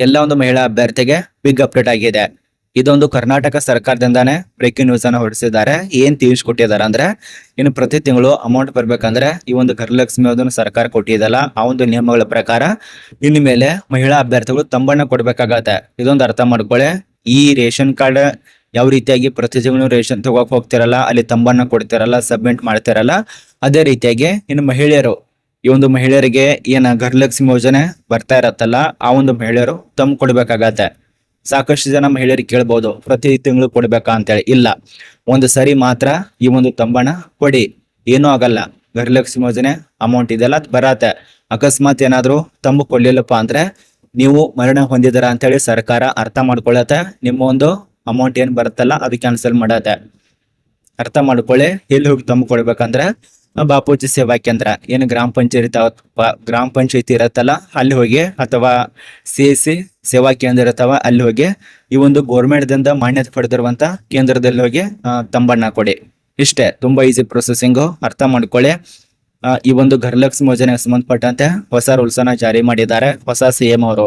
ಎಲ್ಲ ಒಂದು ಮಹಿಳಾ ಅಭ್ಯರ್ಥಿಗೆ ಬಿಗ್ ಅಪ್ಡೇಟ್ ಆಗಿದೆ. ಇದೊಂದು ಕರ್ನಾಟಕ ಸರ್ಕಾರದಿಂದಾನೇ ಬ್ರೇಕಿಂಗ್ ನ್ಯೂಸ್ ಅನ್ನ ಹೊರಡಿಸಿದ್ದಾರೆ. ಏನ್ ತಿಳಿಸ್ಕೊಟ್ಟಿದ್ದಾರೆ ಅಂದ್ರೆ, ಇನ್ನು ಪ್ರತಿ ತಿಂಗಳು ಅಮೌಂಟ್ ಬರ್ಬೇಕಂದ್ರೆ ಈ ಒಂದು ಗೃಹಲಕ್ಷ್ಮಿ ಯೋಜನೆ ಸರ್ಕಾರ ಕೊಟ್ಟಿದಲ್ಲ, ಆ ಒಂದು ನಿಯಮಗಳ ಪ್ರಕಾರ ಇನ್ನು ಮೇಲೆ ಮಹಿಳಾ ಅಭ್ಯರ್ಥಿಗಳು ತಂಬಣ್ಣ ಕೊಡ್ಬೇಕಾಗತ್ತೆ. ಇದೊಂದು ಅರ್ಥ ಮಾಡ್ಕೊಳ್ಳಿ. ಈ ರೇಷನ್ ಕಾರ್ಡ್ ಯಾವ ರೀತಿಯಾಗಿ ಪ್ರತಿ ತಿಂಗಳು ರೇಷನ್ ತಗೋಕ್ ಹೋಗ್ತಿರಲ್ಲ, ಅಲ್ಲಿ ತಂಬಣ್ಣ ಕೊಡ್ತಿರಲ್ಲ, ಸಬ್ಮಿಟ್ ಮಾಡ್ತಿರಲ್ಲ, ಅದೇ ರೀತಿಯಾಗಿ ಇನ್ನು ಮಹಿಳೆಯರು, ಈ ಒಂದು ಮಹಿಳೆಯರಿಗೆ ಏನ ಗೃಹಲಕ್ಷ್ಮಿ ಯೋಜನೆ ಬರ್ತಾ ಇರತ್ತಲ್ಲ, ಆ ಒಂದು ಮಹಿಳೆಯರು ತಮ್ಮ ಕೊಡ್ಬೇಕಾಗತ್ತೆ. ಸಾಕಷ್ಟು ಜನ ಮಹಿಳೆಯರಿಗೆ ಕೇಳ್ಬೋದು, ಪ್ರತಿ ತಿಂಗಳು ಕೊಡ್ಬೇಕಾ ಅಂತೇಳಿ. ಇಲ್ಲ, ಒಂದು ಸರಿ ಮಾತ್ರ ಈ ಒಂದು ತಂಬಣ್ಣ ಕೊಡಿ, ಏನೂ ಆಗಲ್ಲ. ಗೃಹಲಕ್ಷ್ಮಿ ಯೋಜನೆ ಅಮೌಂಟ್ ಇದೆಲ್ಲ ಬರತ್ತೆ. ಅಕಸ್ಮಾತ್ ಏನಾದ್ರು ತಮ್ಮ ಕೊಡ್ಲಿಲ್ಲಪ್ಪ ಅಂದ್ರೆ ನೀವು ಮರಣ ಹೊಂದಿದಾರ ಅಂತೇಳಿ ಸರ್ಕಾರ ಅರ್ಥ ಮಾಡ್ಕೊಳತ್ತೆ. ನಿಮ್ಮ ಒಂದು ಅಮೌಂಟ್ ಏನ್ ಬರುತ್ತಲ್ಲ ಅದು ಕ್ಯಾನ್ಸಲ್ ಮಾಡತ್ತೆ. ಅರ್ಥ ಮಾಡ್ಕೊಳ್ಳಿ. ಎಲ್ಲಿ ಹೋಗಿ ತಮ್ಮ ಕೊಡ್ಬೇಕಂದ್ರೆ ಬಾಪೂಜಿ ಸೇವಾ ಕೇಂದ್ರ, ಏನು ಗ್ರಾಮ ಪಂಚಾಯತಿ ಇರತ್ತಲ್ಲ ಅಲ್ಲಿ ಹೋಗಿ, ಅಥವಾ CSC ಸೇವಾ ಕೇಂದ್ರ ಇರ್ತಾವ ಅಲ್ಲಿ ಹೋಗಿ, ಈ ಒಂದು ಗೌರ್ಮೆಂಟ್ ದಿಂದ ಮಾನ್ಯತೆ ಪಡೆದಿರುವಂತ ಕೇಂದ್ರದಲ್ಲಿ ಹೋಗಿ ತಂಬಣ್ಣ ಕೊಡಿ. ಇಷ್ಟೇ, ತುಂಬಾ ಈಸಿ ಪ್ರೊಸೆಸಿಂಗು. ಅರ್ಥ ಮಾಡ್ಕೊಳ್ಳಿ. ಈ ಒಂದು ಗೃಹಲಕ್ಷ್ಮಿ ಯೋಜನೆಗೆ ಸಂಬಂಧಪಟ್ಟಂತೆ ಹೊಸ ರೂಲ್ಸ್ ಅನ್ನ ಜಾರಿ ಮಾಡಿದ್ದಾರೆ ಹೊಸ CM ಅವರು.